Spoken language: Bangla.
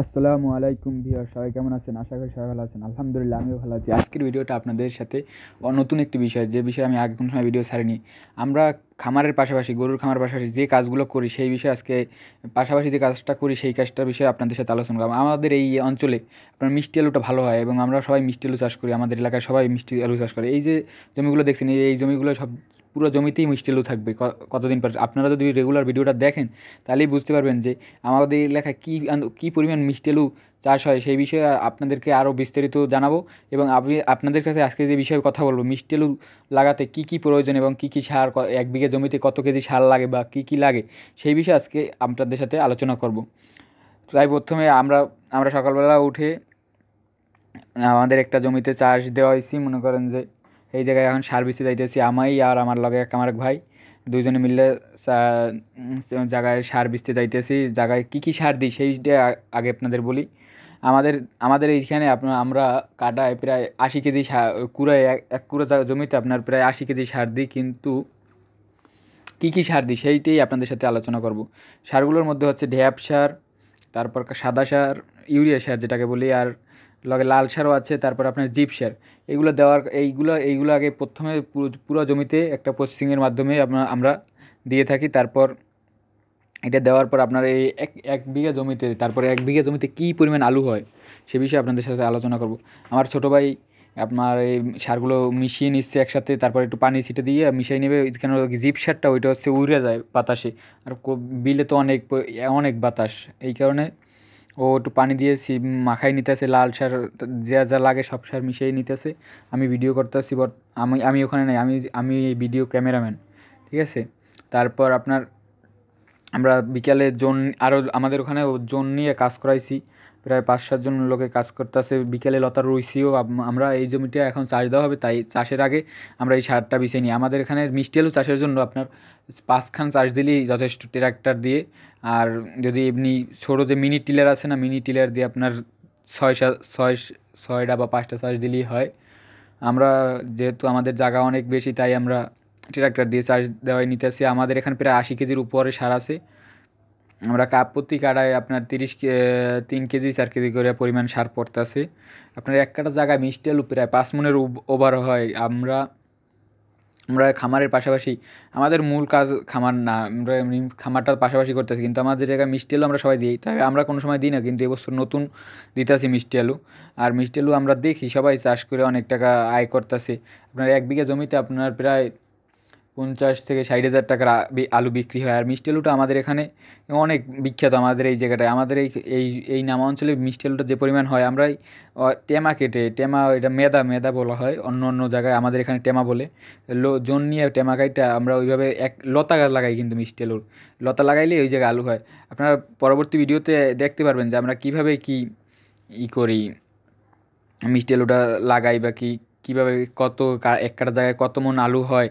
আসসালামু আলাইকুম ভিউয়ার, সবাই কেমন আছেন? আশা করি সবাই ভালো আছেন। আলহামদুলিল্লাহ আমিও ভালো আছি। আজকের ভিডিওটা আপনাদের সাথে নতুন একটি বিষয়, যে বিষয়ে আমি আগে কোনো সময় ভিডিও ছাড়িনি। আমরা খামারের পাশাপাশি, গরুর খামারের পাশাপাশি যে কাজগুলো করি সেই বিষয়ে আজকে, পাশাপাশি যে কাজটা করি সেই কাজটার বিষয়ে আপনাদের সাথে আলোচনা করব। আমাদের এই অঞ্চলে আপনার মিষ্টি আলুটা ভালো হয় এবং আমরা সবাই মিষ্টি আলু চাষ করি। আমাদের এলাকায় সবাই মিষ্টি আলু চাষ করে। এই যে জমিগুলো দেখছেন, এই জমিগুলো সব পুরো জমিতেই মিষ্টি আলু থাকবে কতদিন পর। আপনারা যদি রেগুলার ভিডিওটা দেখেন তাহলেই বুঝতে পারবেন যে আমাদের এলাকায় কী পরিমাণ মিষ্টি আলু চাষ হয়। সেই বিষয়ে আপনাদেরকে আরও বিস্তারিত জানাবো এবং আপনাদের কাছে আজকে যে বিষয়ে কথা বলবো, মিষ্টি আলু লাগাতে কী কী প্রয়োজন এবং কী কী সার, এক বিঘা জমিতে কত কেজি সার লাগে বা কী কী লাগে, সেই বিষয়ে আজকে আপনাদের সাথে আলোচনা করব। তাই প্রথমে আমরা আমরা সকালবেলা উঠে আমাদের একটা জমিতে চাষ দেওয়া হয়েছি। মনে করেন যে এই জায়গায় এখন সার বিচতে যাইতেছি আমি আর আমার লগে আমার এক ভাই, দুইজনে মিলে জায়গায় সার বিচতে যাইতেছি। জায়গায় কী কী সার দিই সেইটা আগে আপনাদের বলি। আমাদের আমাদের এইখানে আমরা কাটায় প্রায় ৮০ কেজি সার কুড়ায়, এক কুড়া জমিতে আপনার প্রায় ৮০ কেজি সার দিই। কিন্তু কী কী সার দিই সেইটাই আপনাদের সাথে আলোচনা করব। সারগুলোর মধ্যে হচ্ছে ঢ্যাপ সার, তারপর সাদা সার, ইউরিয়া সার যেটাকে বলি, আর লগে লাল সারও আছে, তারপর আপনার জিপ সার। এগুলো দেওয়ার এইগুলো আগে প্রথমে পুরো জমিতে একটা প্রসেসিংয়ের মাধ্যমে আমরা দিয়ে থাকি। তারপর এটা দেওয়ার পর আপনার এই এক বিঘা জমিতে, তারপরে এক বিঘা জমিতে কী পরিমাণ আলু হয় সে বিষয়ে আপনাদের সাথে আলোচনা করব। আমার ছোটো ভাই আপনার এই সারগুলো মিশিয়ে নিচ্ছে একসাথে, তারপর একটু পানি ছিটে দিয়ে মিশিয়ে নেবে। কেন জিপ সারটা ওইটা হচ্ছে উড়ে যায় বাতাসে, আর বিলে তো অনেক অনেক বাতাস, এই কারণে ও একটু পানি দিয়ে মাখাই নিতেছে। লাল সার যা যা লাগে সব সার মিশিয়ে নিতেছে। আমি ভিডিও করতেছি, বাট আমি ওখানে নাই, আমি ভিডিও ক্যামেরাম্যান, ঠিক আছে। তারপর আপনার আমরা বিকালে জোন, আরও আমাদের ওখানে জোন নিয়ে কাজ করাইছি। প্রায় ৫-৭ জন লোকে কাজ করতেছে। বিকেলে লতা রুইছিও। আমরা এই জমিটা এখন চাষ দেওয়া হবে, তাই চাষের আগে আমরা এই সারটা বিছিয়ে নিই। আমাদের এখানে মিষ্টি আলু চাষের জন্য আপনার ৫ খান চাষ দিলেই যথেষ্ট, ট্রাক্টর দিয়ে। আর যদি এমনি ছোটো যে মিনি টিলার আছে না, মিনি টিলার দিয়ে আপনার ৬টা বা ৫টা চাষ দিলেই হয়। আমরা যেহেতু আমাদের জায়গা অনেক বেশি, তাই আমরা ট্রাক্টর দিয়ে চাষ দেওয়াই নিতেছি। আমাদের এখানে প্রায় ৮০ কেজির উপরে সার আছে। আমরা প্রতি কাটায় আপনার ৩ কেজি ৪ কেজি করে পরিমাণ সার পড়তেছে। আপনার এক কাটা জায়গায় মিষ্টি আলু প্রায় ৫ মণের ওভার হয়। আমরা আমরা খামারের পাশাপাশি, আমাদের মূল কাজ খামার না, আমরা এমনি খামারটার পাশাপাশি করতেছি, কিন্তু আমাদের জায়গায় মিষ্টি আলু আমরা সবাই দিই। তাই আমরা কোনো সময় দিই না, কিন্তু এবছর নতুন দিতেছি মিষ্টি আলু। আর মিষ্টি আলু আমরা দেখি সবাই চাষ করে অনেক টাকা আয় করতেছে। আপনার এক বিঘা জমিতে আপনার প্রায় ৫০,০০০ থেকে ৬০,০০০ টাকার আলু বিক্রি হয়। আর মিষ্টি আলুটা আমাদের এখানে অনেক বিখ্যাত। আমাদের এই জায়গাটায়, আমাদের এই এই নাম অঞ্চলে মিষ্টি আলুটা যে পরিমাণ হয়, আমরাই টেমা কেটে, এটা মেদা মেদা বলা হয় অন্য অন্য জায়গায়, আমাদের এখানে টেমা বলে। জোন নিয়ে টেমা কাইটা আমরা ওইভাবে এক লতা গাছ লাগাই, কিন্তু মিষ্টি আলুর লতা লাগাইলে ওই জায়গায় আলু হয়। আপনারা পরবর্তী ভিডিওতে দেখতে পারবেন যে আমরা কীভাবে করি, মিষ্টি আলুটা লাগাই বা কীভাবে এক কাটা জায়গায় কত মণ আলু হয়।